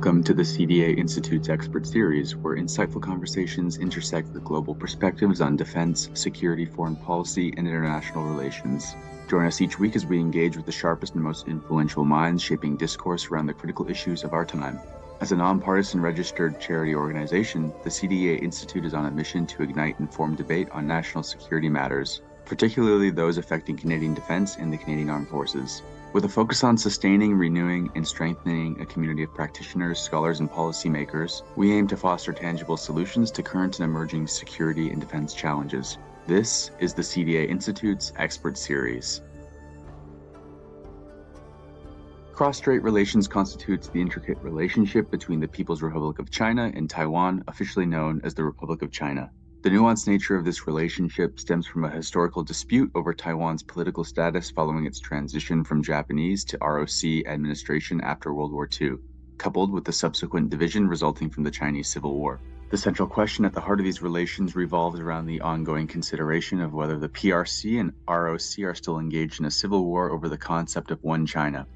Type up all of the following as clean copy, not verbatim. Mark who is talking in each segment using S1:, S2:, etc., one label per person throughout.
S1: Welcome to the CDA Institute's Expert Series, where insightful conversations intersect with global perspectives on defense, security, foreign policy, and international relations. Join us each week as we engage with the sharpest and most influential minds shaping discourse around the critical issues of our time. As a nonpartisan registered charity organization, the CDA Institute is on a mission to ignite informed debate on national security matters, particularly those affecting Canadian defense and the Canadian Armed Forces. With a focus on sustaining, renewing, and strengthening a community of practitioners, scholars, and policymakers, we aim to foster tangible solutions to current and emerging security and defense challenges. This is the CDA Institute's Expert Series. Cross-Strait relations constitutes the intricate relationship between the People's Republic of China and Taiwan, officially known as the Republic of China. The nuanced nature of this relationship stems from a historical dispute over Taiwan's political status following its transition from Japanese to ROC administration after World War II, coupled with the subsequent division resulting from the Chinese Civil War. The central question at the heart of these relations revolves around the ongoing consideration of whether the PRC and ROC are still engaged in a civil war over the concept of one China.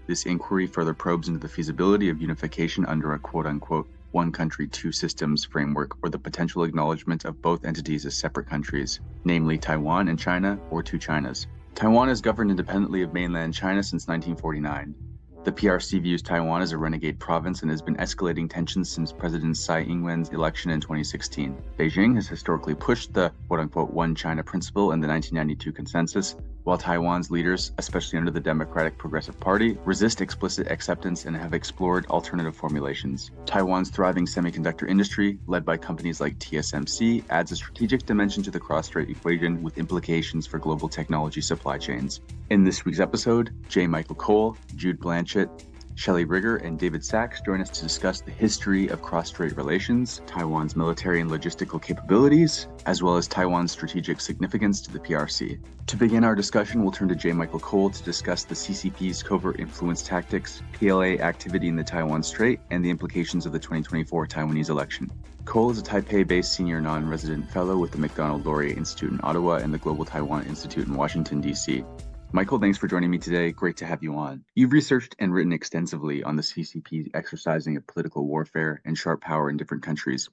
S1: This inquiry further probes into the feasibility of unification under a quote-unquote one country, two systems framework, or the potential acknowledgement of both entities as separate countries, namely Taiwan and China, or two Chinas. Taiwan is governed independently of mainland China since 1949. The PRC views Taiwan as a renegade province and has been escalating tensions since President Tsai Ing-wen's election in 2016. Beijing has historically pushed the quote-unquote one China principle in the 1992 consensus, while Taiwan's leaders, especially under the Democratic Progressive Party, resist explicit acceptance and have explored alternative formulations. Taiwan's thriving semiconductor industry, led by companies like TSMC, adds a strategic dimension to the cross-strait equation with implications for global technology supply chains. In this week's episode, J. Michael Cole, Jude Blanchette, Shelley Rigger, and David Sachs join us to discuss the history of cross-strait relations, Taiwan's military and logistical capabilities, as well as Taiwan's strategic significance to the PRC. To begin our discussion, we'll turn to J. Michael Cole to discuss the CCP's covert influence tactics, PLA activity in the Taiwan Strait, and the implications of the 2024 Taiwanese election. Cole is a Taipei-based Senior Non-Resident Fellow with the Macdonald-Laurier Institute in Ottawa and the Global Taiwan Institute in Washington, D.C. Michael, thanks for joining me today. Great to have you on. You've researched and written extensively on the CCP exercising of political warfare and sharp power in different countries.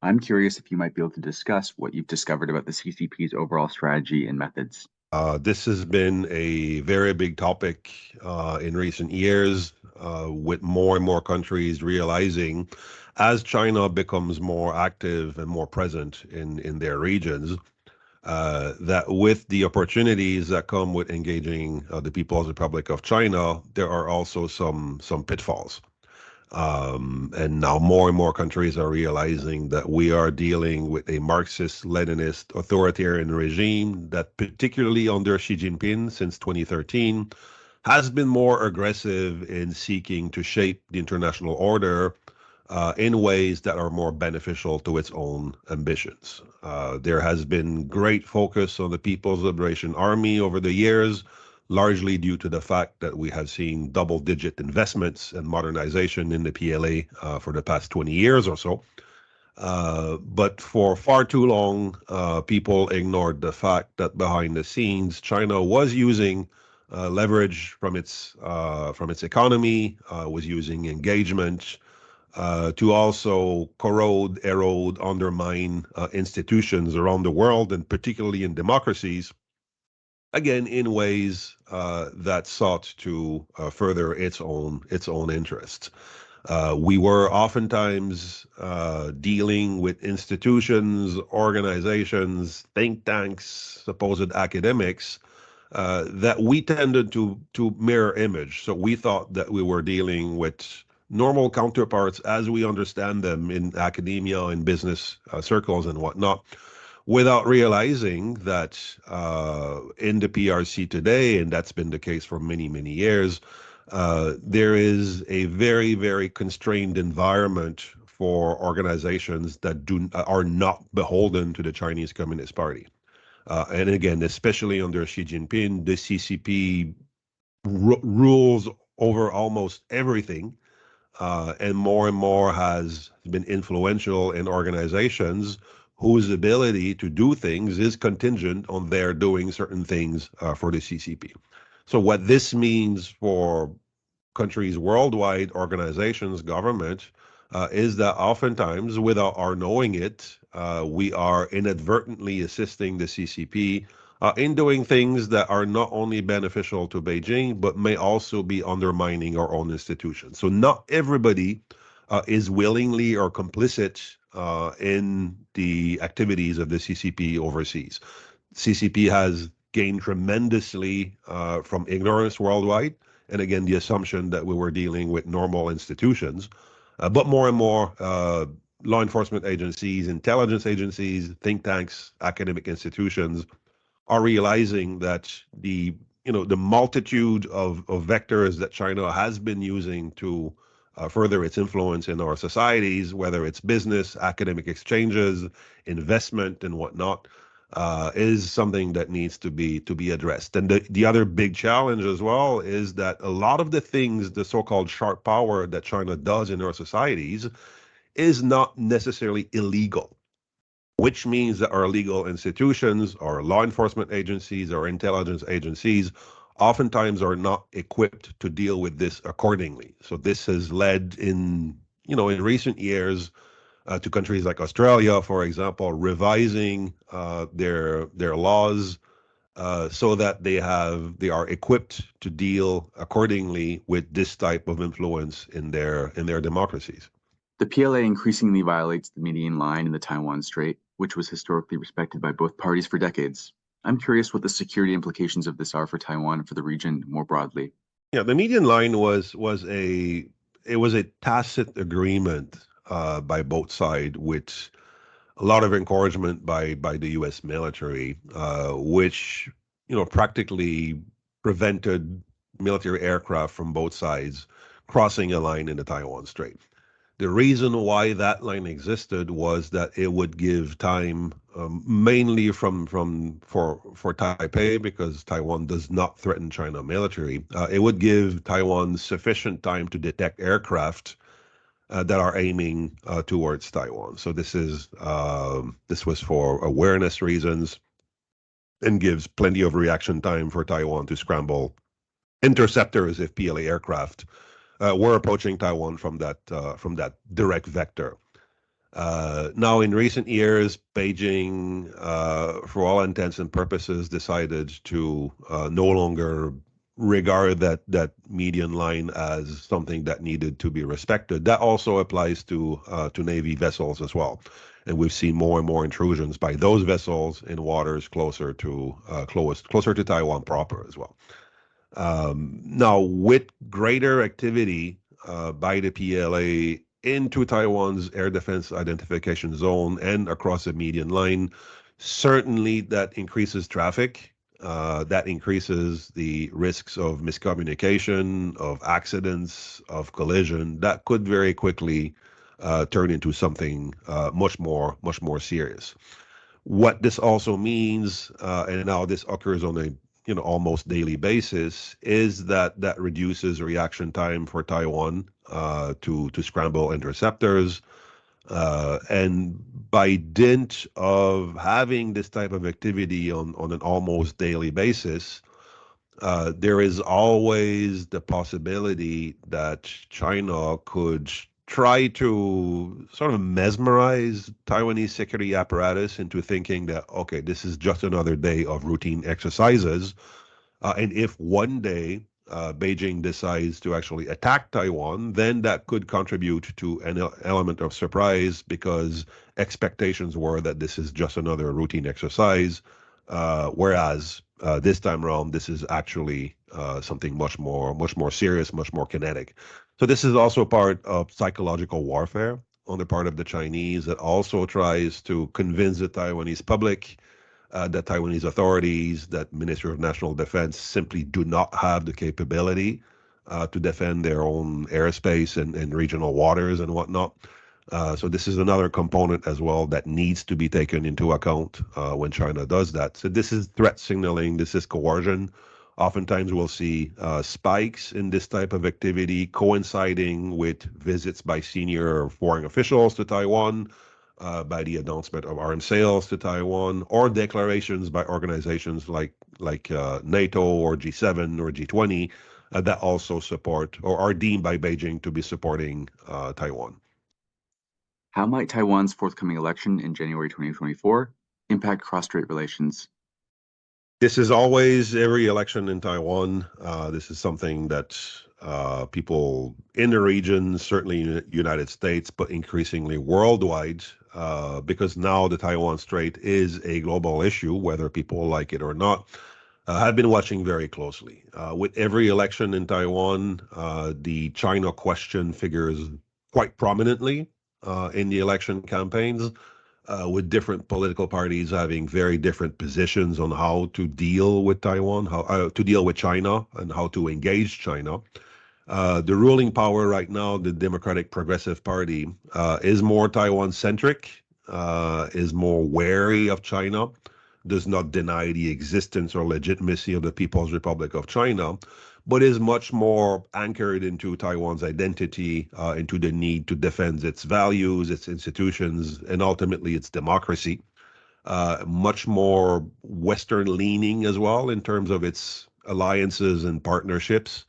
S1: I'm curious if you might be able to discuss what you've discovered about the CCP's overall strategy and methods.
S2: This has been a very big topic in recent years, with more and more countries realizing, as China becomes more active and more present in their regions, that with the opportunities that come with engaging the People's Republic of China, there are also some pitfalls. And now more and more countries are realizing that we are dealing with a Marxist-Leninist authoritarian regime that, particularly under Xi Jinping since 2013, has been more aggressive in seeking to shape the international order in ways that are more beneficial to its own ambitions. There has been great focus on the People's Liberation Army over the years, largely due to the fact that we have seen double-digit investments and modernization in the PLA for the past 20 years or so. But for far too long, people ignored the fact that behind the scenes, China was using leverage from its economy, was using engagement to also corrode, erode, undermine institutions around the world, and particularly in democracies, again, in ways that sought to further its own interests. We were oftentimes dealing with institutions, organizations, think tanks, supposed academics that we tended to mirror image. So we thought that we were dealing with normal counterparts as we understand them in academia and business circles and whatnot, without realizing that in the PRC today, and that's been the case for many, many years, there is a very, very constrained environment for organizations that are not beholden to the Chinese Communist Party. And again, especially under Xi Jinping, the CCP rules over almost everything, and more has been influential in organizations whose ability to do things is contingent on their doing certain things for the CCP. So what this means for countries worldwide, organizations, government, is that oftentimes, without our knowing it, we are inadvertently assisting the CCP in doing things that are not only beneficial to Beijing, but may also be undermining our own institutions. So not everybody is willingly or complicit in the activities of the CCP overseas. CCP has gained tremendously from ignorance worldwide, and again, the assumption that we were dealing with normal institutions. But more and more law enforcement agencies, intelligence agencies, think tanks, academic institutions are realizing that the multitude of vectors that China has been using to further its influence in our societies, whether it's business, academic exchanges, investment, and whatnot, is something that needs to be addressed. And the other big challenge as well is that a lot of the things, the so-called sharp power that China does in our societies, is not necessarily illegal, which means that our legal institutions, our law enforcement agencies, our intelligence agencies, oftentimes are not equipped to deal with this accordingly. So this has led in recent years to countries like Australia, for example, revising their laws so that they are equipped to deal accordingly with this type of influence in their democracies.
S1: The PLA increasingly violates the median line in the Taiwan Strait, which was historically respected by both parties for decades. I'm curious what the security implications of this are for Taiwan and for the region more broadly.
S2: Yeah, the median line was a tacit agreement by both sides, with a lot of encouragement by the U.S. military, which practically prevented military aircraft from both sides crossing a line in the Taiwan Strait. The reason why that line existed was that it would give time, mainly for Taipei, because Taiwan does not threaten China military. It would give Taiwan sufficient time to detect aircraft that are aiming towards Taiwan. So this was for awareness reasons, and gives plenty of reaction time for Taiwan to scramble interceptors if PLA aircraft were approaching Taiwan from that direct vector. Now, in recent years, Beijing, for all intents and purposes, decided to no longer regard that median line as something that needed to be respected. That also applies to Navy vessels as well, and we've seen more and more intrusions by those vessels in waters closer to Taiwan proper as well. Now, with greater activity by the PLA into Taiwan's air defense identification zone and across the median line, certainly that increases traffic. That increases the risks of miscommunication, of accidents, of collision. That could very quickly turn into something much more serious. What this also means, and now this occurs on a almost daily basis, is that reduces reaction time for Taiwan to scramble interceptors. And by dint of having this type of activity on an almost daily basis, there is always the possibility that China could try to sort of mesmerize Taiwanese security apparatus into thinking that, okay, this is just another day of routine exercises. And if one day Beijing decides to actually attack Taiwan, then that could contribute to an element of surprise, because expectations were that this is just another routine exercise, whereas this time around, this is actually something much more serious, much more kinetic. So this is also part of psychological warfare on the part of the Chinese that also tries to convince the Taiwanese public, that Taiwanese authorities, that Ministry of National Defense simply do not have the capability to defend their own airspace and regional waters and whatnot. So this is another component as well that needs to be taken into account when China does that. So this is threat signaling, this is coercion. Oftentimes we'll see spikes in this type of activity coinciding with visits by senior foreign officials to Taiwan, by the announcement of arms sales to Taiwan, or declarations by organizations like NATO or G7 or G20 that also support or are deemed by Beijing to be supporting Taiwan.
S1: How might Taiwan's forthcoming election in January 2024 impact cross-strait relations?
S2: This is always every election in Taiwan. This is something that people in the region, certainly in the United States, but increasingly worldwide, because now the Taiwan Strait is a global issue, whether people like it or not, have been watching very closely. With every election in Taiwan, the China question figures quite prominently in the election campaigns, with different political parties having very different positions on how to deal with Taiwan, how to deal with China, and how to engage China. The ruling power right now, the Democratic Progressive Party, is more Taiwan-centric, is more wary of China, does not deny the existence or legitimacy of the People's Republic of China, but is much more anchored into Taiwan's identity, into the need to defend its values, its institutions, and ultimately its democracy. Much more Western leaning as well in terms of its alliances and partnerships.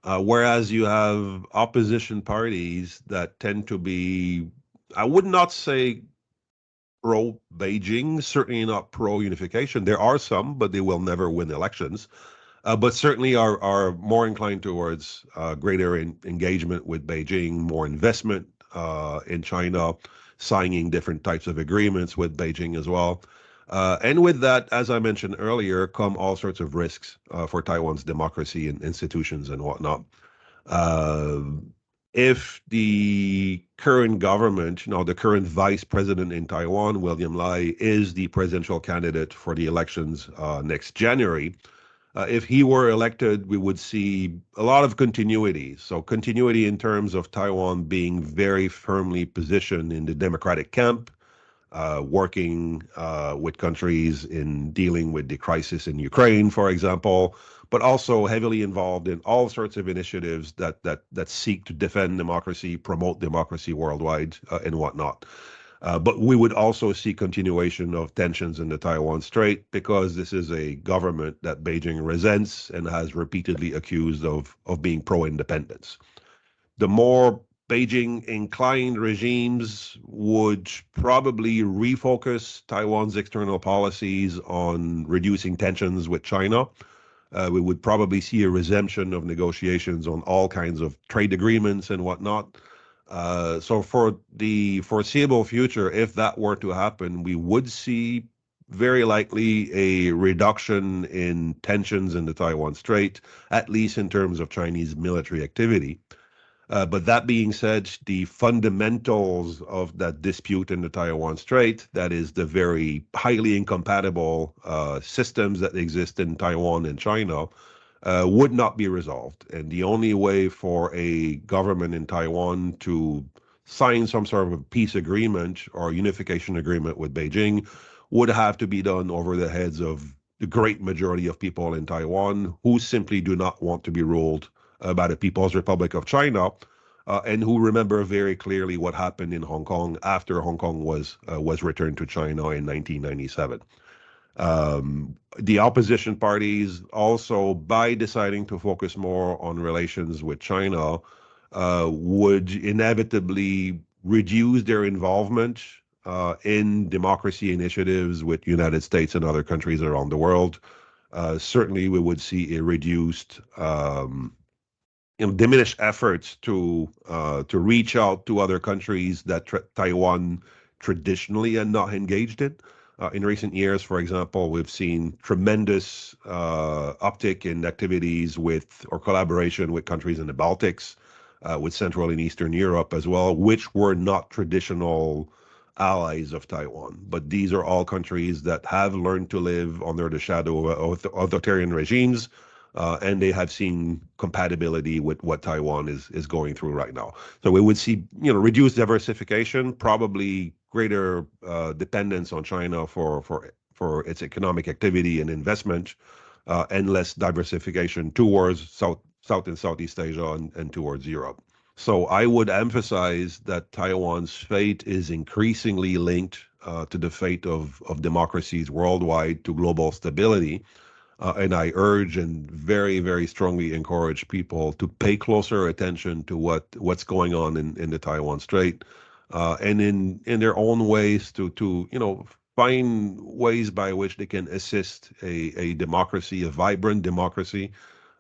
S2: Whereas you have opposition parties that tend to be, I would not say pro Beijing, certainly not pro unification. There are some, but they will never win elections. But certainly are more inclined towards greater engagement with Beijing, more investment in China, signing different types of agreements with Beijing as well. And with that, as I mentioned earlier, come all sorts of risks for Taiwan's democracy and institutions and whatnot. Uh, if the current government, the current vice president in Taiwan, William Lai, is the presidential candidate for the elections next January, if he were elected, we would see a lot of continuity. So continuity in terms of Taiwan being very firmly positioned in the democratic camp, working with countries in dealing with the crisis in Ukraine, for example, but also heavily involved in all sorts of initiatives that seek to defend democracy, promote democracy worldwide, and whatnot. But we would also see continuation of tensions in the Taiwan Strait because this is a government that Beijing resents and has repeatedly accused of being pro-independence. The more Beijing inclined regimes would probably refocus Taiwan's external policies on reducing tensions with China. We would probably see a resumption of negotiations on all kinds of trade agreements and whatnot. So for the foreseeable future, if that were to happen, we would see very likely a reduction in tensions in the Taiwan Strait, at least in terms of Chinese military activity. But that being said, the fundamentals of that dispute in the Taiwan Strait, that is the very highly incompatible systems that exist in Taiwan and China, would not be resolved. And the only way for a government in Taiwan to sign some sort of a peace agreement or unification agreement with Beijing would have to be done over the heads of the great majority of people in Taiwan who simply do not want to be ruled by the People's Republic of China, and who remember very clearly what happened in Hong Kong after Hong Kong was returned to China in 1997. The opposition parties also, by deciding to focus more on relations with China, would inevitably reduce their involvement in democracy initiatives with United States and other countries around the world. Certainly, we would see a reduced, diminished efforts to reach out to other countries that Taiwan traditionally are not engaged in. In recent years, for example, we've seen tremendous uptick in activities with or collaboration with countries in the Baltics, with Central and Eastern Europe as well, which were not traditional allies of Taiwan. But these are all countries that have learned to live under the shadow of authoritarian regimes, and they have seen compatibility with what Taiwan is going through right now. So we would see, reduced diversification, probably greater dependence on China for its economic activity and investment, and less diversification towards South and Southeast Asia and towards Europe. So I would emphasize that Taiwan's fate is increasingly linked to the fate of democracies worldwide, to global stability. And I urge and very, very strongly encourage people to pay closer attention to what's going on in the Taiwan Strait, and in their own ways to find ways by which they can assist a democracy, a vibrant democracy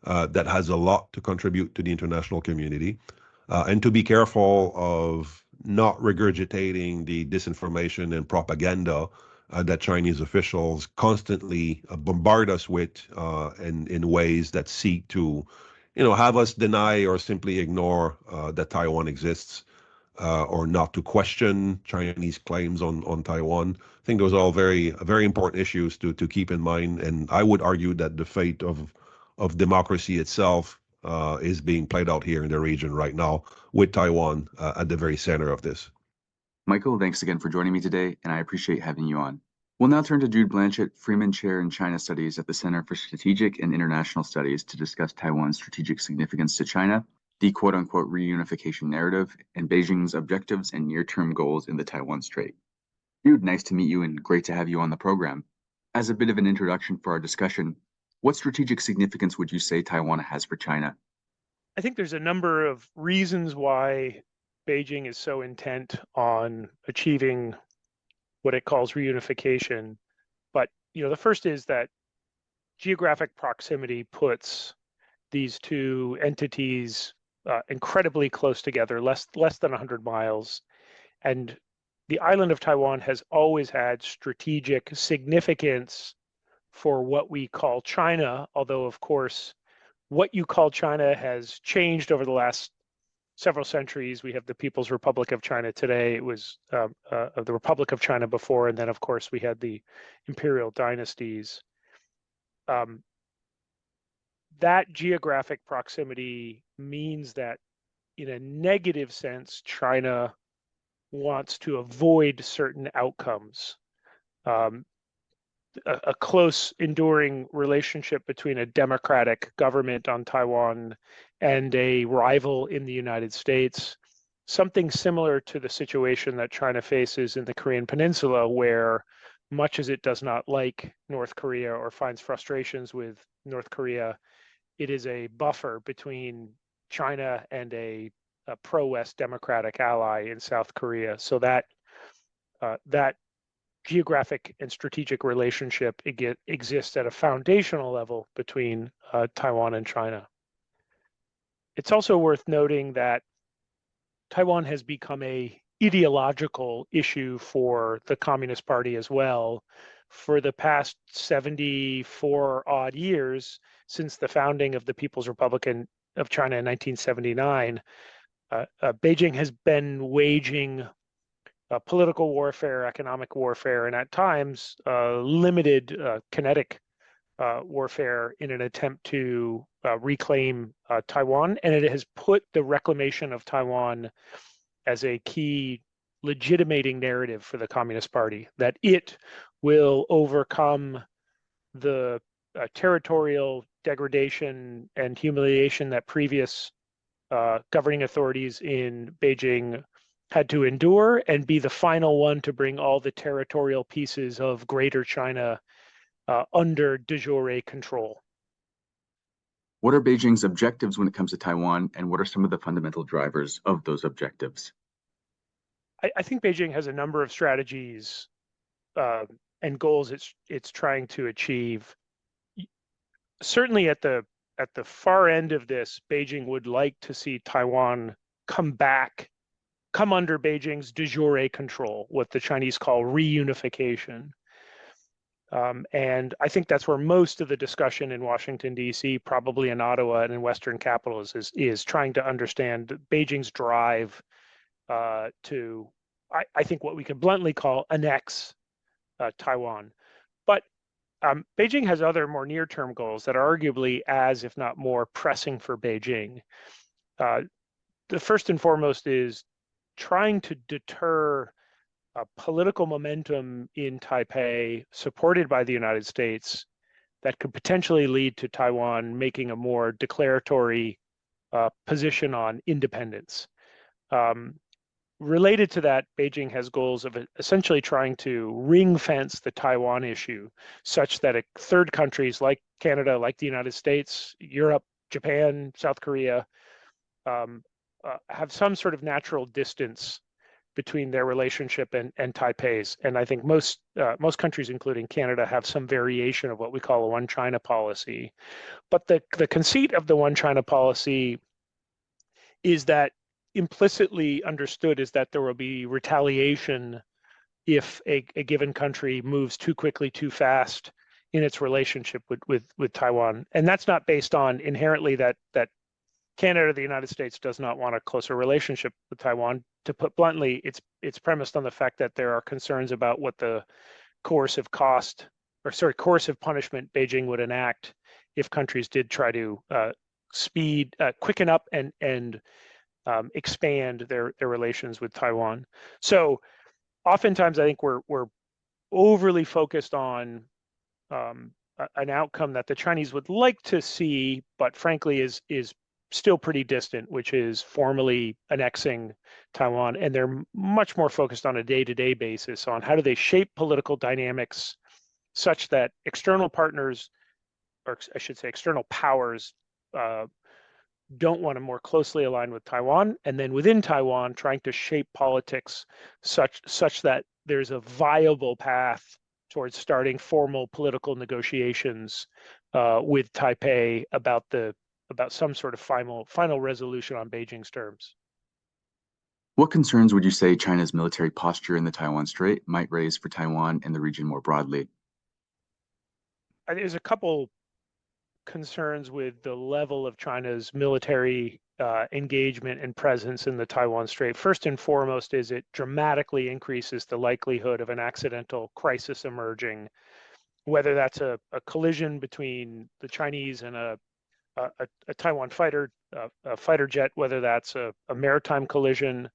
S2: that has a lot to contribute to the international community, and to be careful of not regurgitating the disinformation and propaganda that Chinese officials constantly bombard us with in ways that seek to have us deny or simply ignore that Taiwan exists, or not to question Chinese claims on Taiwan. I think those are all very important issues to keep in mind. And I would argue that the fate of democracy itself is being played out here in the region right now, with Taiwan at the very center of this.
S1: Michael, thanks again for joining me today, and I appreciate having you on. We'll now turn to Jude Blanchette, Freeman Chair in China Studies at the Center for Strategic and International Studies, to discuss Taiwan's strategic significance to China, the quote-unquote reunification narrative, and Beijing's objectives and near-term goals in the Taiwan Strait. Jude, nice to meet you and great to have you on the program. As a bit of an introduction for our discussion, what strategic significance would you say Taiwan has for China?
S3: I think there's a number of reasons why Beijing is so intent on achieving what it calls reunification. But the first is that geographic proximity puts these two entities incredibly close together, less than 100 miles. And the island of Taiwan has always had strategic significance for what we call China, although, of course, what you call China has changed over the last several centuries. We have the People's Republic of China today. It was the Republic of China before, and then, of course, we had the imperial dynasties. That geographic proximity means that, in a negative sense, China wants to avoid certain outcomes. A close, enduring relationship between a democratic government on Taiwan and a rival in the United States, something similar to the situation that China faces in the Korean Peninsula, where, much as it does not like North Korea or finds frustrations with North Korea, it is a buffer between China and a pro-West democratic ally in South Korea. So that geographic and strategic relationship exists at a foundational level between Taiwan and China. It's also worth noting that Taiwan has become a ideological issue for the Communist Party as well. For the past 74 odd years, since the founding of the People's Republic of China in 1979, Beijing has been waging political warfare, economic warfare, and at times limited kinetic warfare in an attempt to reclaim Taiwan. And it has put the reclamation of Taiwan as a key legitimating narrative for the Communist Party, that it will overcome the territorial degradation and humiliation that previous governing authorities in Beijing had to endure, and be the final one to bring all the territorial pieces of Greater China under de jure control.
S1: What are Beijing's objectives when it comes to Taiwan, and what are some of the fundamental drivers of those objectives?
S3: I think Beijing has a number of strategies and goals it's trying to achieve. Certainly at the far end of this, Beijing would like to see Taiwan come under Beijing's de jure control, what the Chinese call reunification. And I think that's where most of the discussion in Washington, D.C., probably in Ottawa and in Western capitals is trying to understand Beijing's drive to, I think, what we can bluntly call annex Taiwan. But Beijing has other more near-term goals that are arguably as, if not more, pressing for Beijing. The first and foremost is trying to deter political momentum in Taipei, supported by the United States, that could potentially lead to Taiwan making a more declaratory position on independence. related to that, Beijing has goals of essentially trying to ring fence the Taiwan issue such that third countries like Canada, like the United States, Europe, Japan, South Korea, have some sort of natural distance between their relationship and Taipei's. And I think most countries, including Canada, have some variation of what we call a one China policy. But the conceit of the one China policy is that implicitly understood is that there will be retaliation if a given country moves too quickly, too fast in its relationship with Taiwan. And that's not based on inherently that Canada or the United States does not want a closer relationship with Taiwan. To put bluntly, it's premised on the fact that there are concerns about what the coercive punishment Beijing would enact if countries did try to quicken up and expand their relations with Taiwan. So oftentimes I think we're overly focused on an outcome that the Chinese would like to see, but frankly is still pretty distant, which is formally annexing Taiwan. And they're much more focused on a day-to-day basis on how do they shape political dynamics such that external partners, or I should say external powers, don't want to more closely align with Taiwan, and then within Taiwan, trying to shape politics such that there's a viable path towards starting formal political negotiations with Taipei about some sort of final resolution on Beijing's terms.
S1: What concerns would you say China's military posture in the Taiwan Strait might raise for Taiwan and the region more broadly?
S3: There's a couple concerns with the level of China's military engagement and presence in the Taiwan Strait. First and foremost is it dramatically increases the likelihood of an accidental crisis emerging, whether that's a collision between the Chinese and a Taiwan fighter jet, whether that's a maritime collision.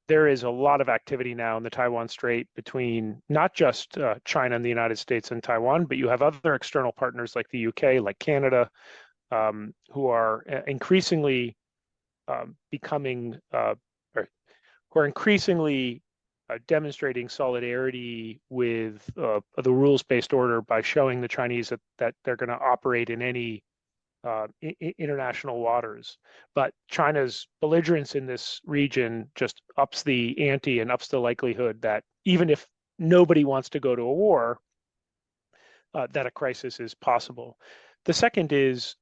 S3: There is a lot of activity now in the Taiwan Strait between not just China and the United States and Taiwan, but you have other external partners like the UK, like Canada, who are increasingly demonstrating solidarity with the rules-based order by showing the Chinese that they're going to operate in any international waters. But China's belligerence in this region just ups the ante and ups the likelihood that even if nobody wants to go to a war, that a crisis is possible. The second is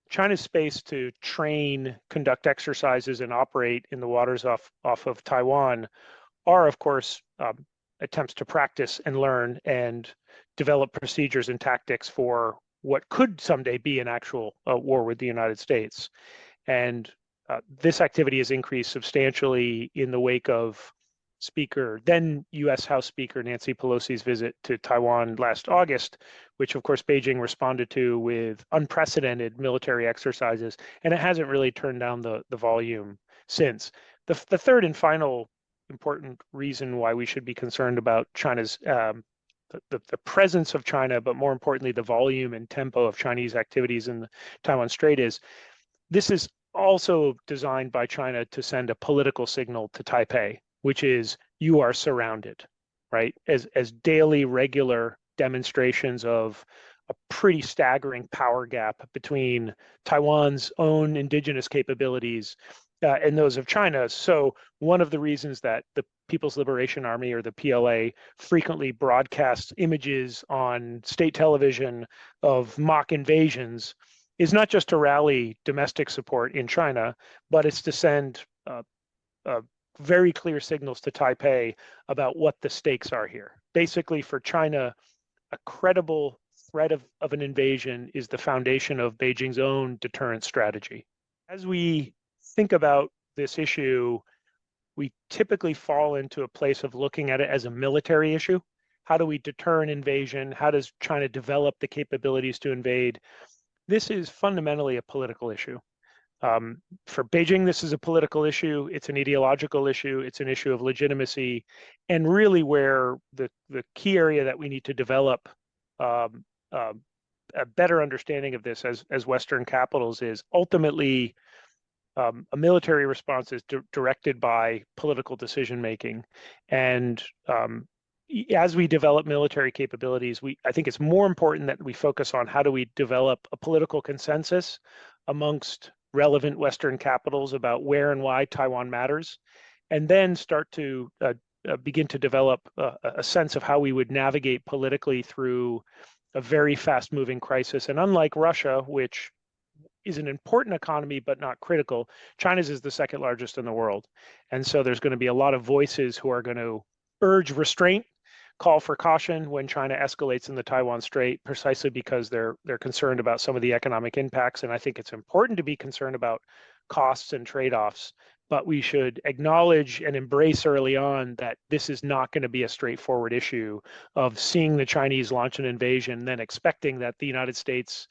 S3: China's space to train, conduct exercises, and operate in the waters off of Taiwan are, of course, attempts to practice and learn and develop procedures and tactics for what could someday be an actual war with the United States. And this activity has increased substantially in the wake of then U.S. House Speaker Nancy Pelosi's visit to Taiwan last August, which of course Beijing responded to with unprecedented military exercises, and it hasn't really turned down the volume since. The third and final important reason why we should be concerned about China's the presence of China, but more importantly, the volume and tempo of Chinese activities in the Taiwan Strait is also designed by China to send a political signal to Taipei, which is you are surrounded, right? As daily, regular demonstrations of a pretty staggering power gap between Taiwan's own indigenous capabilities and those of China. So one of the reasons that the People's Liberation Army, or the PLA, frequently broadcasts images on state television of mock invasions is not just to rally domestic support in China, but it's to send very clear signals to Taipei about what the stakes are here. Basically, for China, a credible threat of an invasion is the foundation of Beijing's own deterrence strategy. As we think about this issue, we typically fall into a place of looking at it as a military issue. How do we deter an invasion? How does China develop the capabilities to invade? This is fundamentally a political issue. For Beijing, this is a political issue. It's an ideological issue. It's an issue of legitimacy. And really where the key area that we need to develop a better understanding of this as Western capitals is ultimately a military response is directed by political decision making, and as we develop military capabilities, I think it's more important that we focus on how do we develop a political consensus amongst relevant Western capitals about where and why Taiwan matters, and then start to begin to develop a sense of how we would navigate politically through a very fast-moving crisis. And unlike Russia, which is an important economy but not critical, China's is the second largest in the world. And so there's going to be a lot of voices who are going to urge restraint, call for caution when China escalates in the Taiwan Strait, precisely because they're concerned about some of the economic impacts. And I think it's important to be concerned about costs and trade-offs, but we should acknowledge and embrace early on that this is not going to be a straightforward issue of seeing the Chinese launch an invasion, then expecting that the United States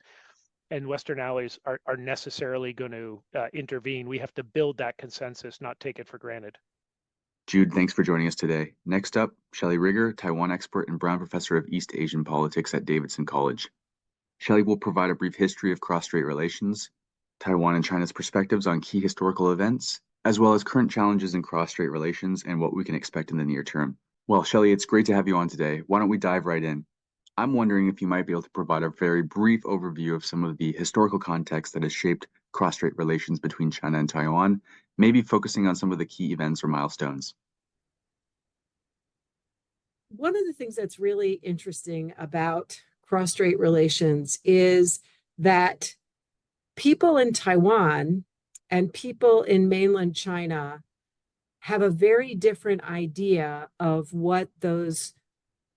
S3: and Western allies are necessarily going to intervene. We have to build that consensus, not take it for granted.
S1: Jude, thanks for joining us today. Next up, Shelley Rigger, Taiwan expert and Brown Professor of East Asian Politics at Davidson College. Shelley will provide a brief history of cross-strait relations, Taiwan and China's perspectives on key historical events, as well as current challenges in cross-strait relations and what we can expect in the near term. Well, Shelley, it's great to have you on today. Why don't we dive right in? I'm wondering if you might be able to provide a very brief overview of some of the historical context that has shaped cross-strait relations between China and Taiwan, maybe focusing on some of the key events or milestones.
S4: One of the things that's really interesting about cross-strait relations is that people in Taiwan and people in mainland China have a very different idea of what those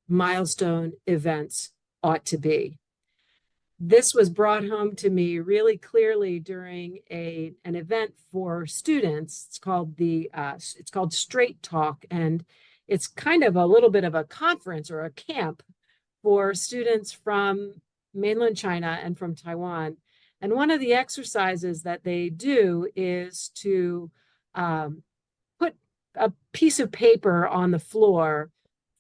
S4: milestone events ought to be. This was brought home to me really clearly during an event for students. It's called Straight Talk, and it's kind of a little bit of a conference or a camp for students from mainland China and from Taiwan. And one of the exercises that they do is to put a piece of paper on the floor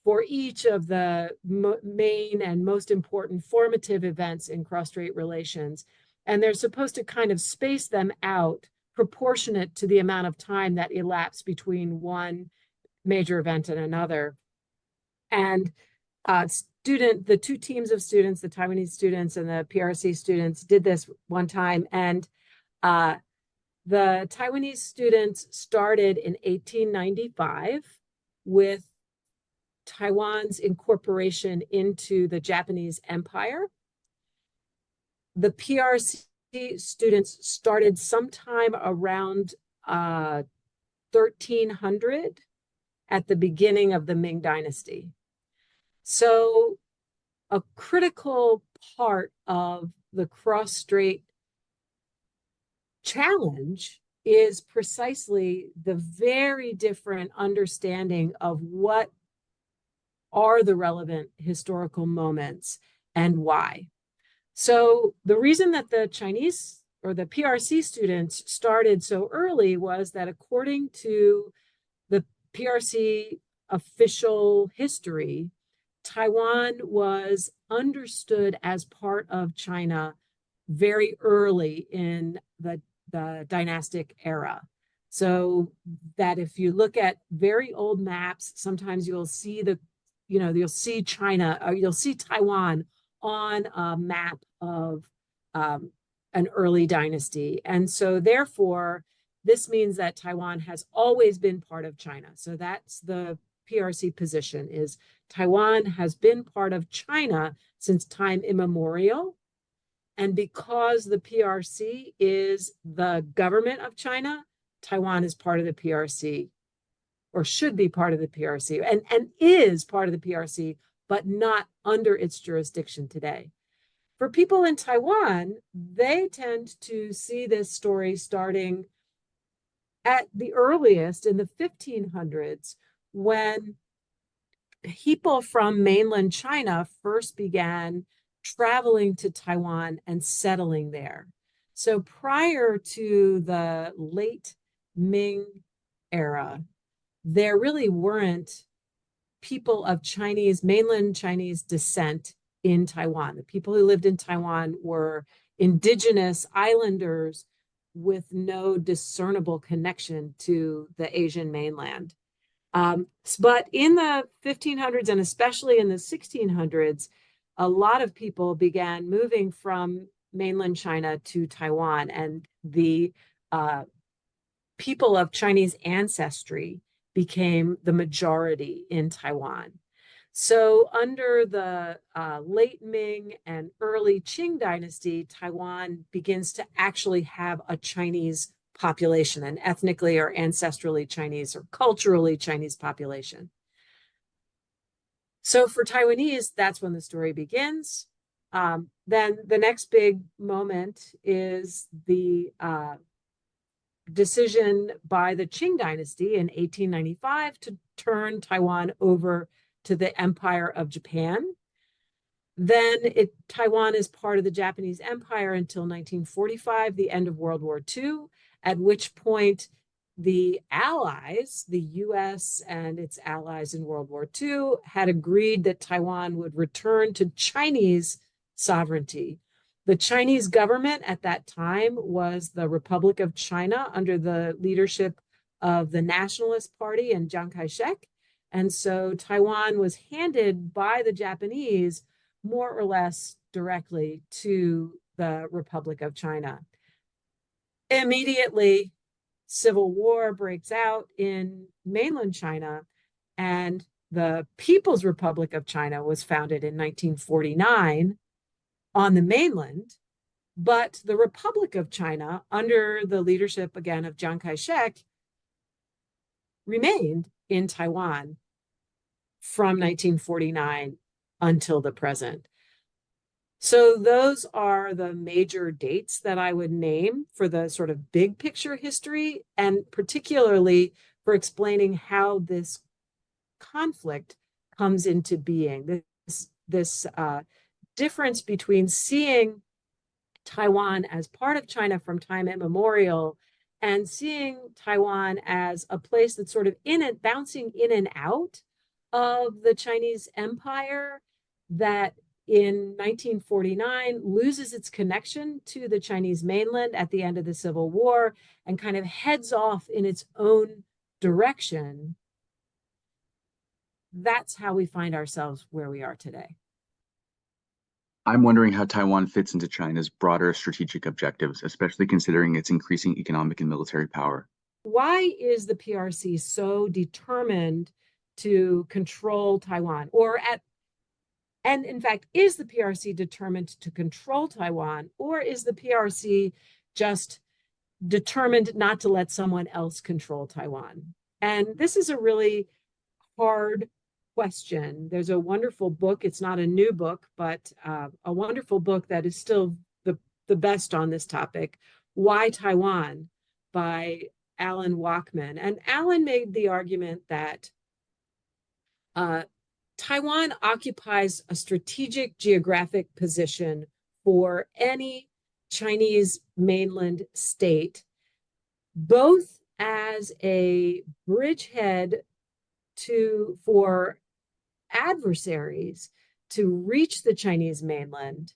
S4: for each of the main and most important formative events in cross-strait relations. And they're supposed to kind of space them out proportionate to the amount of time that elapsed between one major event and another. And the two teams of students, the Taiwanese students and the PRC students, did this one time. And the Taiwanese students started in 1895 with Taiwan's incorporation into the Japanese Empire. The PRC students started sometime around 1300 at the beginning of the Ming Dynasty. So a critical part of the cross-strait challenge is precisely the very different understanding of what are the relevant historical moments and why. So the reason that the Chinese or the PRC students started so early was that according to the PRC official history, Taiwan was understood as part of China very early in the dynastic era. So that if you look at very old maps, sometimes you'll see you'll see China, or you'll see Taiwan on a map of an early dynasty. And so therefore, this means that Taiwan has always been part of China. So that's the PRC position, is Taiwan has been part of China since time immemorial. And because the PRC is the government of China, Taiwan is part of the PRC, or should be part of the PRC, and is part of the PRC, but not under its jurisdiction today. For people in Taiwan, they tend to see this story starting at the earliest in the 1500s, when people from mainland China first began traveling to Taiwan and settling there. So prior to the late Ming era, there really weren't people of mainland Chinese descent in Taiwan. The people who lived in Taiwan were indigenous islanders with no discernible connection to the Asian mainland. But in the 1500s and especially in the 1600s, a lot of people began moving from mainland China to Taiwan, and the people of Chinese ancestry became the majority in Taiwan. So under the late Ming and early Qing dynasty, Taiwan begins to actually have a Chinese population, an ethnically or ancestrally Chinese or culturally Chinese population. So for Taiwanese, that's when the story begins. Then the next big moment is the decision by the Qing dynasty in 1895 to turn Taiwan over to the Empire of Japan. Then Taiwan is part of the Japanese Empire until 1945, the end of World War II, at which point the Allies, the US and its allies in World War II, had agreed that Taiwan would return to Chinese sovereignty. The Chinese government at that time was the Republic of China under the leadership of the Nationalist Party and Chiang Kai-shek. And so Taiwan was handed by the Japanese more or less directly to the Republic of China. Immediately, civil war breaks out in mainland China, and the People's Republic of China was founded in 1949 on the mainland, but the Republic of China, under the leadership again of Chiang Kai-shek, remained in Taiwan from 1949 until the present. So those are the major dates that I would name for the sort of big picture history, and particularly for explaining how this conflict comes into being. This difference between seeing Taiwan as part of China from time immemorial and seeing Taiwan as a place that's sort of bouncing in and out of the Chinese empire, that in 1949 loses its connection to the Chinese mainland at the end of the Civil War and kind of heads off in its own direction. That's how we find ourselves where we are today.
S1: I'm wondering how Taiwan fits into China's broader strategic objectives, especially considering its increasing economic and military power.
S4: Why is the PRC so determined to control Taiwan? And in fact, is the PRC determined to control Taiwan, or is the PRC just determined not to let someone else control Taiwan? And this is a really hard question. There's a wonderful book. It's not a new book, but a wonderful book that is still the best on this topic, Why Taiwan, by Alan Wachman. And Alan made the argument that Taiwan occupies a strategic geographic position for any Chinese mainland state, both as a bridgehead for adversaries to reach the Chinese mainland,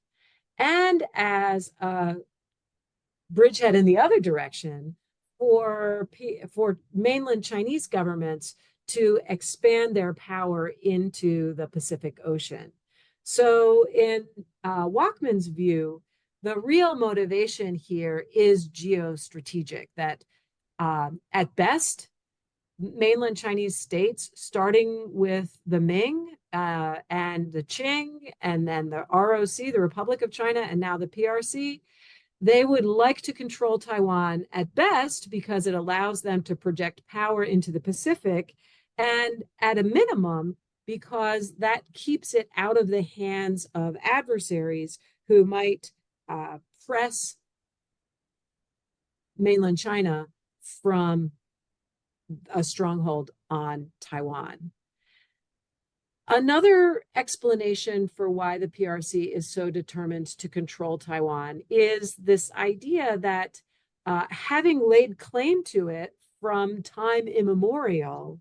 S4: and as a bridgehead in the other direction for mainland Chinese governments to expand their power into the Pacific Ocean. So in Wachman's view, the real motivation here is geostrategic, that at best, mainland Chinese states, starting with the Ming and the Qing, and then the ROC, the Republic of China, and now the PRC, they would like to control Taiwan at best because it allows them to project power into the Pacific, and at a minimum, because that keeps it out of the hands of adversaries who might press mainland China from a stronghold on Taiwan. Another explanation for why the PRC is so determined to control Taiwan is this idea that having laid claim to it from time immemorial,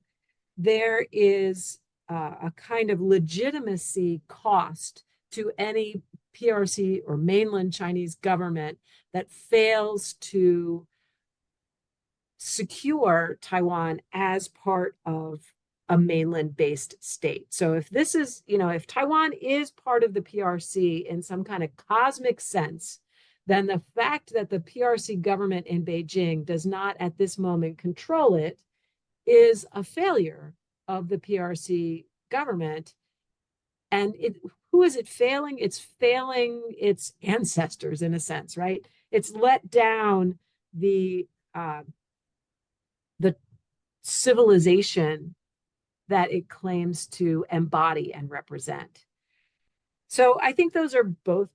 S4: there is a kind of legitimacy cost to any PRC or mainland Chinese government that fails to secure Taiwan as part of a mainland-based state. So if this is, if Taiwan is part of the PRC in some kind of cosmic sense, then the fact that the PRC government in Beijing does not at this moment control it is a failure of the PRC government. And who is it failing? It's failing its ancestors in a sense, right? It's let down the civilization that it claims to embody and represent. So I think those are both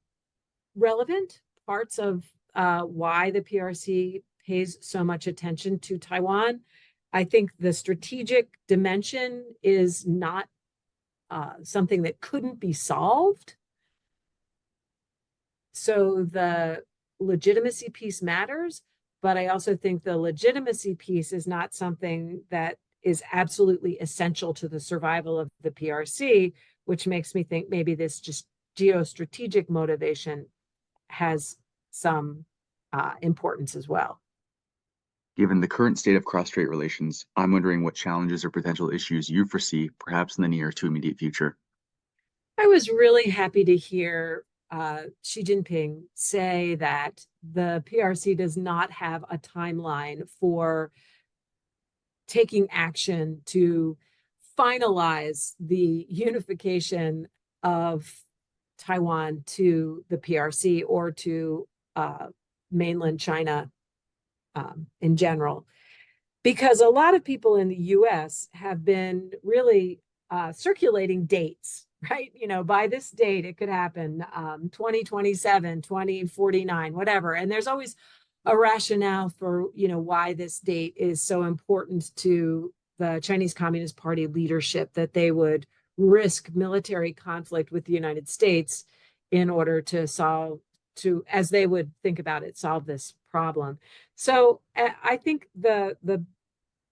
S4: relevant parts of why the PRC pays so much attention to Taiwan. I think the strategic dimension is not something that couldn't be solved. So the legitimacy piece matters, but I also think the legitimacy piece is not something that is absolutely essential to the survival of the PRC, which makes me think maybe this just geostrategic motivation has some importance as well.
S1: Given the current state of cross-strait relations, I'm wondering what challenges or potential issues you foresee, perhaps in the near to immediate future.
S4: I was really happy to hear Xi Jinping say that the PRC does not have a timeline for taking action to finalize the unification of Taiwan to the PRC or to mainland China in general, because a lot of people in the US have been really circulating dates, right? By this date, it could happen 2027, 2049, whatever. And there's always a rationale for, why this date is so important to the Chinese Communist Party leadership, that they would risk military conflict with the United States in order to as they would think about it, solve this problem. So I think the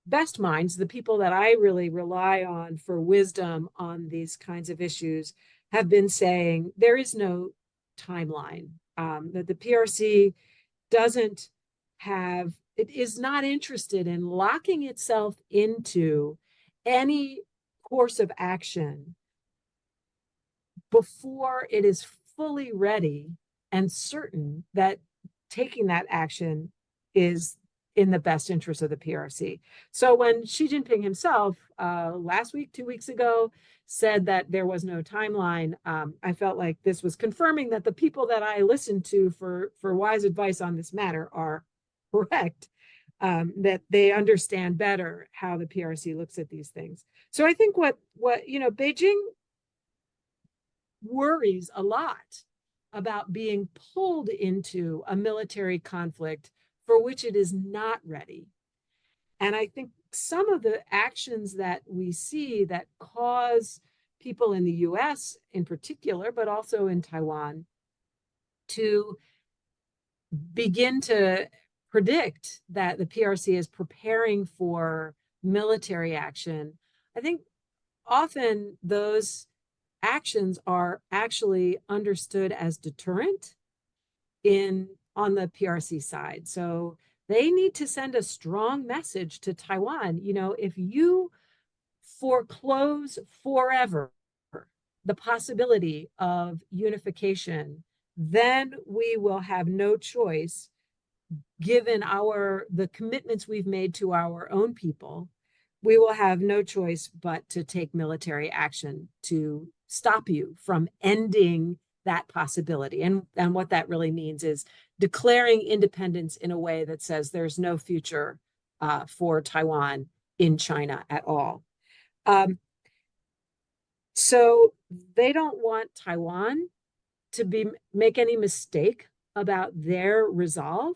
S4: best minds, the people that I really rely on for wisdom on these kinds of issues, have been saying there is no timeline, that the PRC it is not interested in locking itself into any course of action before it is fully ready and certain that taking that action is in the best interest of the PRC. So when Xi Jinping himself, last week, 2 weeks ago, said that there was no timeline, I felt like this was confirming that the people that I listen to for wise advice on this matter are correct, that they understand better how the PRC looks at these things. So I think what Beijing worries a lot about being pulled into a military conflict for which it is not ready. And I think some of the actions that we see that cause people in the US in particular, but also in Taiwan, to begin to predict that the PRC is preparing for military action, I think often those actions are actually understood as deterrent on the PRC side. So they need to send a strong message to Taiwan. If you foreclose forever the possibility of unification, then we will have no choice, given the commitments we've made to our own people. We will have no choice but to take military action to stop you from ending that possibility. And what that really means is declaring independence in a way that says there's no future for Taiwan in China at all. So they don't want Taiwan to make any mistake about their resolve.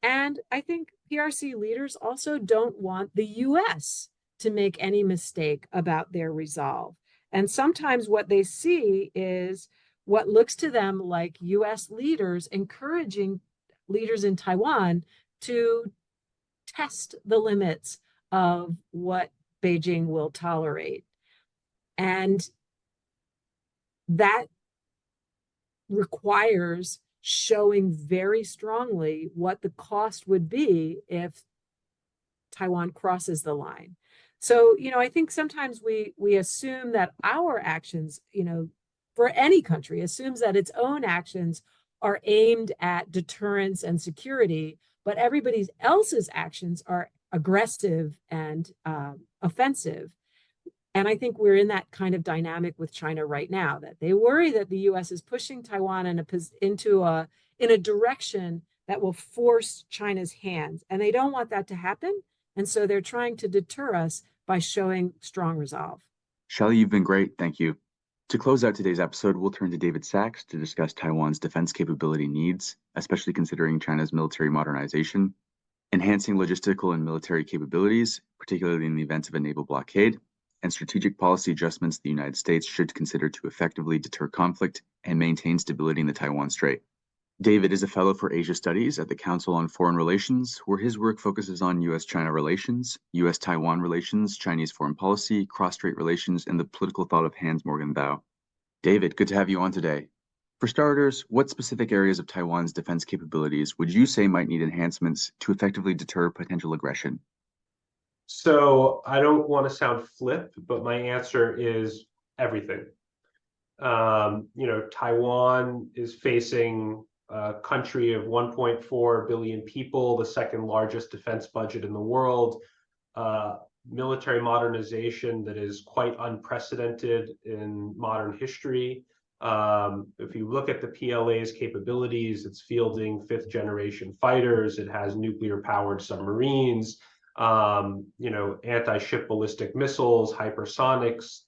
S4: And I think PRC leaders also don't want the US to make any mistake about their resolve. And sometimes what they see is what looks to them like US leaders encouraging leaders in Taiwan to test the limits of what Beijing will tolerate. And that requires showing very strongly what the cost would be if Taiwan crosses the line. So, I think sometimes we assume that our actions, for any country, assumes that its own actions are aimed at deterrence and security, but everybody else's actions are aggressive and offensive. And I think we're in that kind of dynamic with China right now, that they worry that the U.S. is pushing Taiwan in a direction that will force China's hands, and they don't want that to happen. And so they're trying to deter us by showing strong resolve.
S1: Shelley, you've been great. Thank you. To close out today's episode, we'll turn to David Sachs to discuss Taiwan's defense capability needs, especially considering China's military modernization, enhancing logistical and military capabilities, particularly in the event of a naval blockade, and strategic policy adjustments the United States should consider to effectively deter conflict and maintain stability in the Taiwan Strait. David is a fellow for Asia Studies at the Council on Foreign Relations, where his work focuses on U.S.-China relations, U.S.-Taiwan relations, Chinese foreign policy, cross-strait relations, and the political thought of Hans Morgenthau. David, good to have you on today. For starters, what specific areas of Taiwan's defense capabilities would you say might need enhancements to effectively deter potential aggression?
S5: So I don't want to sound flip, but my answer is everything. Taiwan is facing a country of 1.4 billion people, the second largest defense budget in the world, military modernization that is quite unprecedented in modern history. If you look at the PLA's capabilities, it's fielding fifth-generation fighters, it has nuclear-powered submarines, anti-ship ballistic missiles, hypersonics,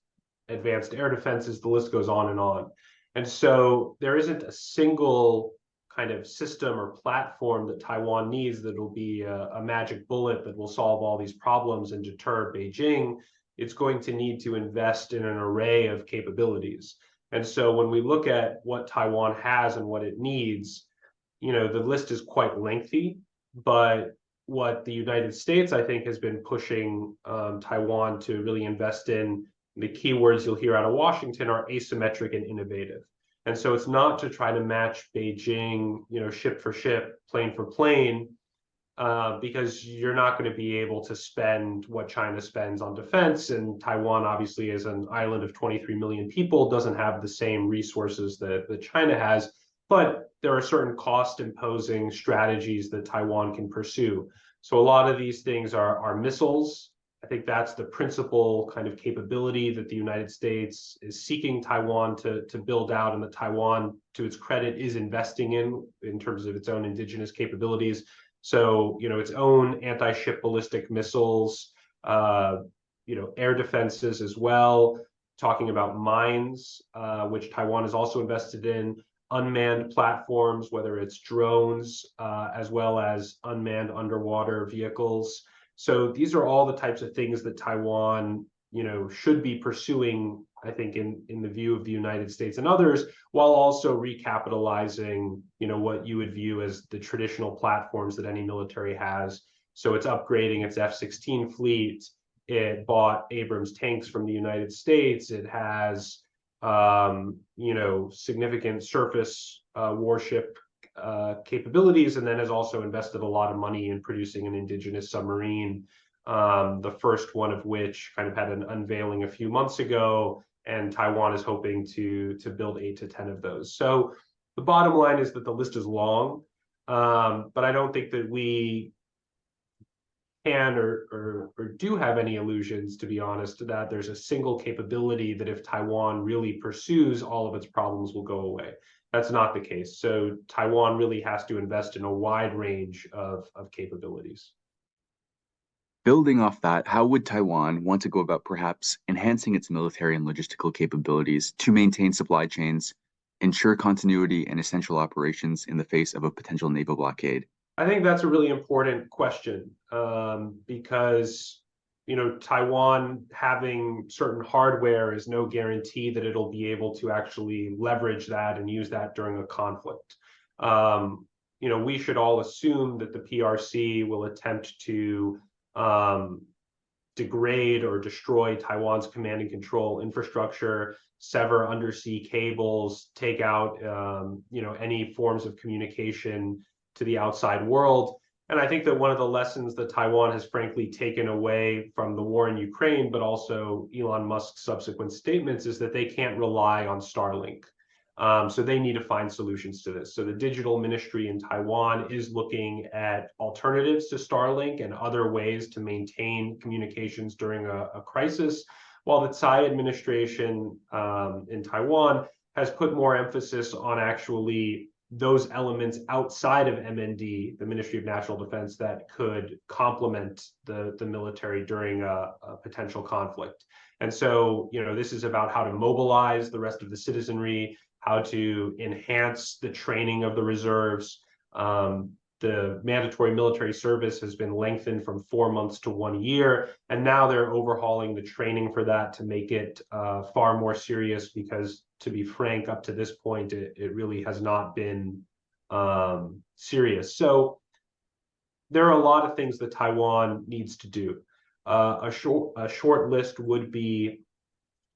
S5: advanced air defenses, the list goes on and on. And so there isn't a single kind of system or platform that Taiwan needs that will be a magic bullet that will solve all these problems and deter Beijing. It's going to need to invest in an array of capabilities. And so when we look at what Taiwan has and what it needs, the list is quite lengthy, but what the United States, I think, has been pushing Taiwan to really invest in, the keywords you'll hear out of Washington are asymmetric and innovative. And so it's not to try to match Beijing, ship for ship, plane for plane, because you're not going to be able to spend what China spends on defense. And Taiwan, obviously, as an island of 23 million people, doesn't have the same resources that China has. But there are certain cost-imposing strategies that Taiwan can pursue. So a lot of these things are missiles. I think that's the principal kind of capability that the United States is seeking Taiwan to build out, and that Taiwan, to its credit, is investing in terms of its own indigenous capabilities. So, its own anti-ship ballistic missiles, air defenses as well, talking about mines, which Taiwan is also invested in, unmanned platforms, whether it's drones, as well as unmanned underwater vehicles. So these are all the types of things that Taiwan, should be pursuing, I think, in the view of the United States and others, while also recapitalizing, what you would view as the traditional platforms that any military has. So it's upgrading its F-16 fleet. It bought Abrams tanks from the United States. It has, significant surface warship capabilities, and then has also invested a lot of money in producing an indigenous submarine, the first one of which kind of had an unveiling a few months ago, and Taiwan is hoping to build 8 to 10 of those. So the bottom line is that the list is long, but I don't think that we can or do have any illusions, to be honest, that there's a single capability that if Taiwan really pursues, all of its problems will go away. That's not the case. So Taiwan really has to invest in a wide range of capabilities.
S1: Building off that, how would Taiwan want to go about perhaps enhancing its military and logistical capabilities to maintain supply chains, ensure continuity and essential operations in the face of a potential naval blockade?
S5: I think that's a really important question, because Taiwan having certain hardware is no guarantee that it'll be able to actually leverage that and use that during a conflict. We should all assume that the PRC will attempt to degrade or destroy Taiwan's command and control infrastructure. sever undersea cables, take out any forms of communication to the outside world. And I think that one of the lessons that Taiwan has frankly taken away from the war in Ukraine, but also Elon Musk's subsequent statements, is that they can't rely on Starlink. So they need to find solutions to this. So the digital ministry in Taiwan is looking at alternatives to Starlink and other ways to maintain communications during a crisis, while the Tsai administration in Taiwan has put more emphasis on actually those elements outside of MND, the Ministry of National Defense, that could complement the military during a potential conflict. And so, this is about how to mobilize the rest of the citizenry, how to enhance the training of the reserves. The mandatory military service has been lengthened from 4 months to 1 year, and now they're overhauling the training for that to make it far more serious, because, to be frank, up to this point, it really has not been serious. So there are a lot of things that Taiwan needs to do. A short list would be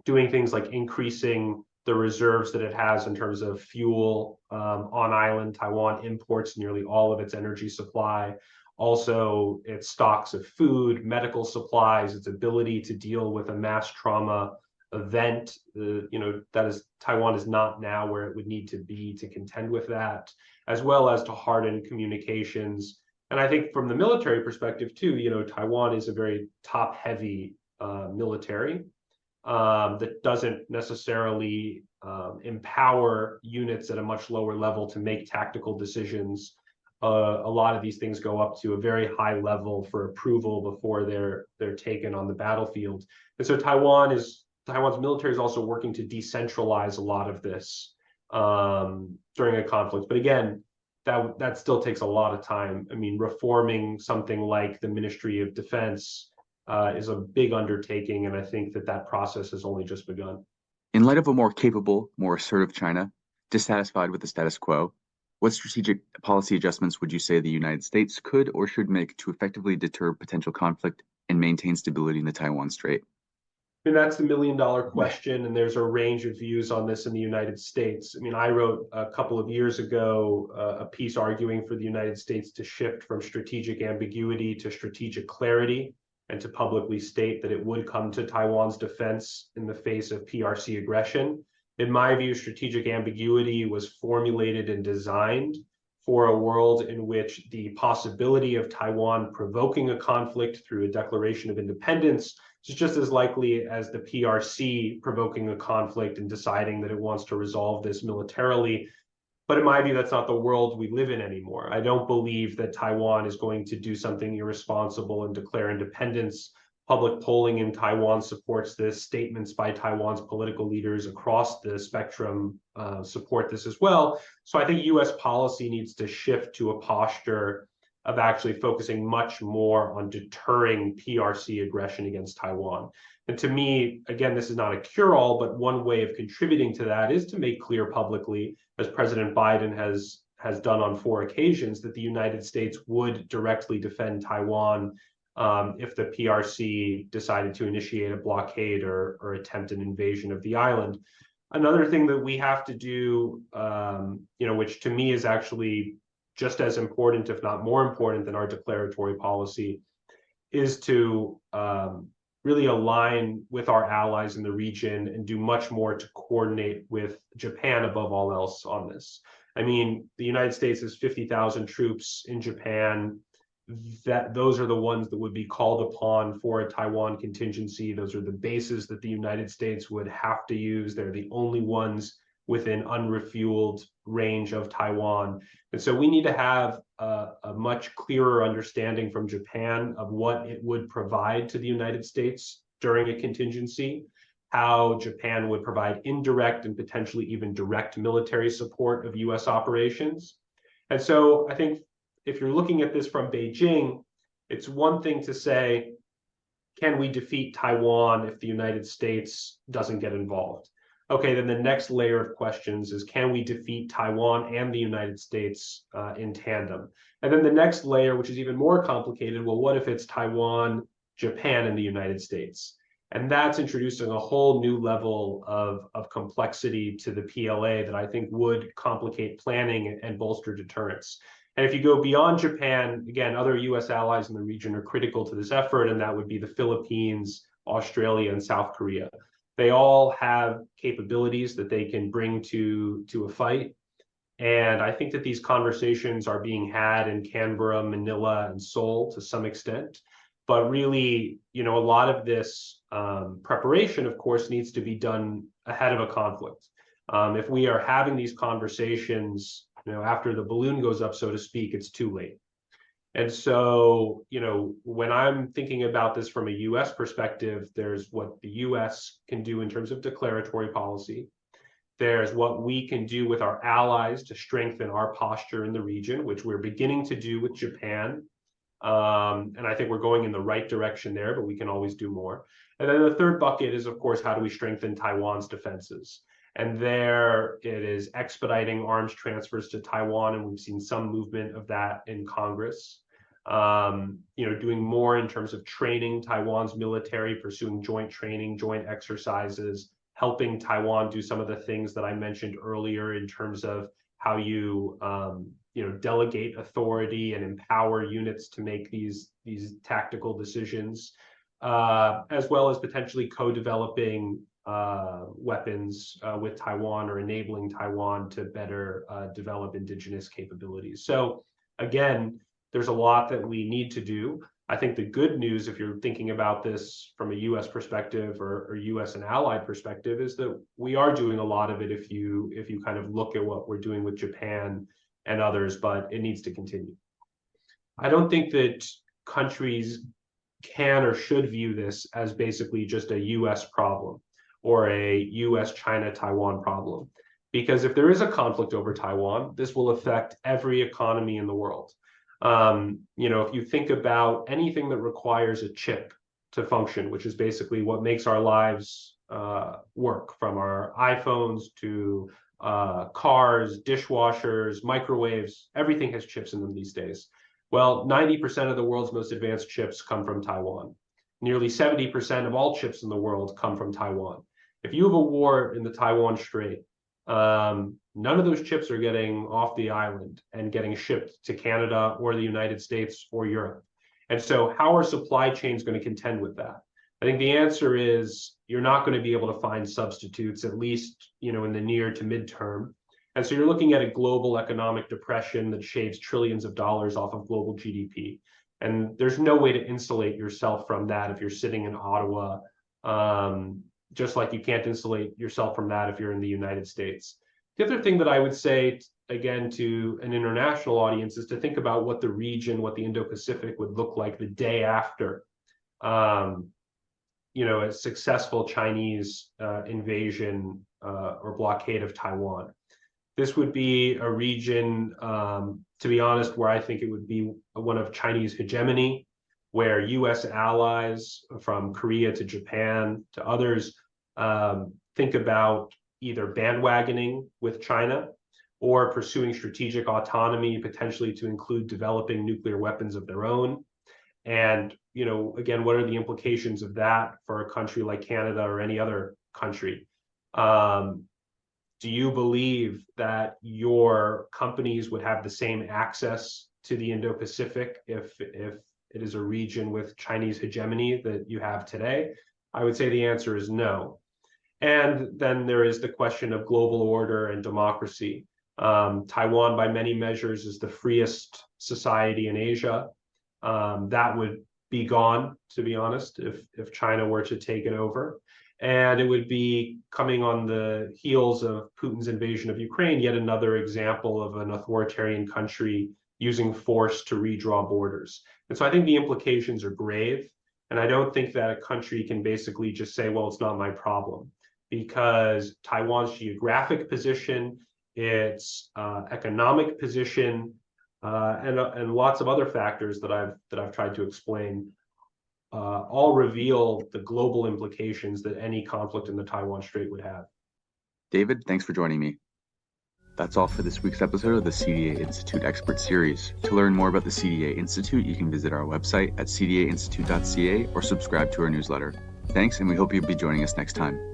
S5: doing things like increasing the reserves that it has in terms of fuel on island. Taiwan imports nearly all of its energy supply, also its stocks of food, medical supplies, its ability to deal with a mass trauma event. That is, Taiwan is not now where it would need to be to contend with that, as well as to harden communications. And I think from the military perspective too, Taiwan is a very top-heavy military that doesn't necessarily empower units at a much lower level to make tactical decisions. A lot of these things go up to a very high level for approval before they're taken on the battlefield. And so Taiwan's military is also working to decentralize a lot of this during a conflict. But again, that still takes a lot of time. I mean, reforming something like the Ministry of Defense is a big undertaking, and I think that process has only just begun.
S1: In light of a more capable, more assertive China, dissatisfied with the status quo, what strategic policy adjustments would you say the United States could or should make to effectively deter potential conflict and maintain stability in the Taiwan Strait?
S5: I mean, that's the million-dollar question, and there's a range of views on this in the United States. I mean, I wrote a couple of years ago a piece arguing for the United States to shift from strategic ambiguity to strategic clarity, and to publicly state that it would come to Taiwan's defense in the face of PRC aggression. In my view, strategic ambiguity was formulated and designed for a world in which the possibility of Taiwan provoking a conflict through a declaration of independence is just as likely as the PRC provoking a conflict and deciding that it wants to resolve this militarily. But in my view, that's not the world we live in anymore. I don't believe that Taiwan is going to do something irresponsible and declare independence. Public polling in Taiwan supports this. Statements by Taiwan's political leaders across the spectrum support this as well. So I think U.S. policy needs to shift to a posture of actually focusing much more on deterring PRC aggression against Taiwan. And to me, again, this is not a cure-all, but one way of contributing to that is to make clear publicly, as President Biden has done on 4 occasions, that the United States would directly defend Taiwan if the PRC decided to initiate a blockade or attempt an invasion of the island. Another thing that we have to do, which to me is actually just as important, if not more important than our declaratory policy, is to really align with our allies in the region and do much more to coordinate with Japan above all else on this. I mean, the United States has 50,000 troops in Japan. Those are the ones that would be called upon for a Taiwan contingency. Those are the bases that the United States would have to use. They're the only ones within unrefueled range of Taiwan. And so we need to have a much clearer understanding from Japan of what it would provide to the United States during a contingency, how Japan would provide indirect and potentially even direct military support of US operations. And so I think if you're looking at this from Beijing, it's one thing to say, can we defeat Taiwan if the United States doesn't get involved? Okay, then the next layer of questions is, can we defeat Taiwan and the United States in tandem? And then the next layer, which is even more complicated, well, what if it's Taiwan, Japan, and the United States? And that's introducing a whole new level of complexity to the PLA that I think would complicate planning and bolster deterrence. And if you go beyond Japan, again, other US allies in the region are critical to this effort, and that would be the Philippines, Australia, and South Korea. They all have capabilities that they can bring to a fight. And I think that these conversations are being had in Canberra, Manila, and Seoul to some extent. But really, a lot of this preparation, of course, needs to be done ahead of a conflict. If we are having these conversations, after the balloon goes up, so to speak, it's too late. And so, when I'm thinking about this from a US perspective, there's what the US can do in terms of declaratory policy. There's what we can do with our allies to strengthen our posture in the region, which we're beginning to do with Japan. And I think we're going in the right direction there, but we can always do more. And then the third bucket is, of course, how do we strengthen Taiwan's defenses? And there it is expediting arms transfers to Taiwan, and we've seen some movement of that in Congress. Doing more in terms of training Taiwan's military, pursuing joint training, joint exercises, helping Taiwan do some of the things that I mentioned earlier in terms of how you delegate authority and empower units to make these tactical decisions, as well as potentially co-developing weapons with Taiwan or enabling Taiwan to better develop indigenous capabilities. So again, there's a lot that we need to do. I think the good news, if you're thinking about this from a US perspective or US and allied perspective, is that we are doing a lot of it if you kind of look at what we're doing with Japan and others, but it needs to continue. I don't think that countries can or should view this as basically just a US problem or a US-China-Taiwan problem. Because if there is a conflict over Taiwan, this will affect every economy in the world. If you think about anything that requires a chip to function, which is basically what makes our lives work, from our iPhones to cars, dishwashers, microwaves, everything has chips in them these days. Well, 90% of the world's most advanced chips come from Taiwan. Nearly 70% of all chips in the world come from Taiwan. If you have a war in the Taiwan Strait, none of those chips are getting off the island and getting shipped to Canada or the United States or Europe. And so how are supply chains going to contend with that? I think the answer is you're not going to be able to find substitutes, at least in the near to midterm. And so you're looking at a global economic depression that shaves trillions of dollars off of global GDP. And there's no way to insulate yourself from that if you're sitting in Ottawa, just like you can't insulate yourself from that if you're in the United States. The other thing that I would say, again, to an international audience is to think about what the region, what the Indo-Pacific would look like the day after, a successful Chinese invasion or blockade of Taiwan. This would be a region, to be honest, where I think it would be one of Chinese hegemony, where US allies from Korea to Japan to others think about either bandwagoning with China or pursuing strategic autonomy, potentially to include developing nuclear weapons of their own. And, again, what are the implications of that for a country like Canada or any other country? Do you believe that your companies would have the same access to the Indo-Pacific if it is a region with Chinese hegemony that you have today? I would say the answer is no. And then there is the question of global order and democracy. Taiwan, by many measures, is the freest society in Asia. That would be gone, to be honest, if China were to take it over. And it would be coming on the heels of Putin's invasion of Ukraine, yet another example of an authoritarian country using force to redraw borders. And so I think the implications are grave. And I don't think that a country can basically just say, well, it's not my problem, because Taiwan's geographic position, its economic position, and lots of other factors that I've tried to explain all reveal the global implications that any conflict in the Taiwan Strait would have.
S1: David, thanks for joining me. That's all for this week's episode of the CDA Institute Expert Series. To learn more about the CDA Institute, you can visit our website at cdainstitute.ca or subscribe to our newsletter. Thanks, and we hope you'll be joining us next time.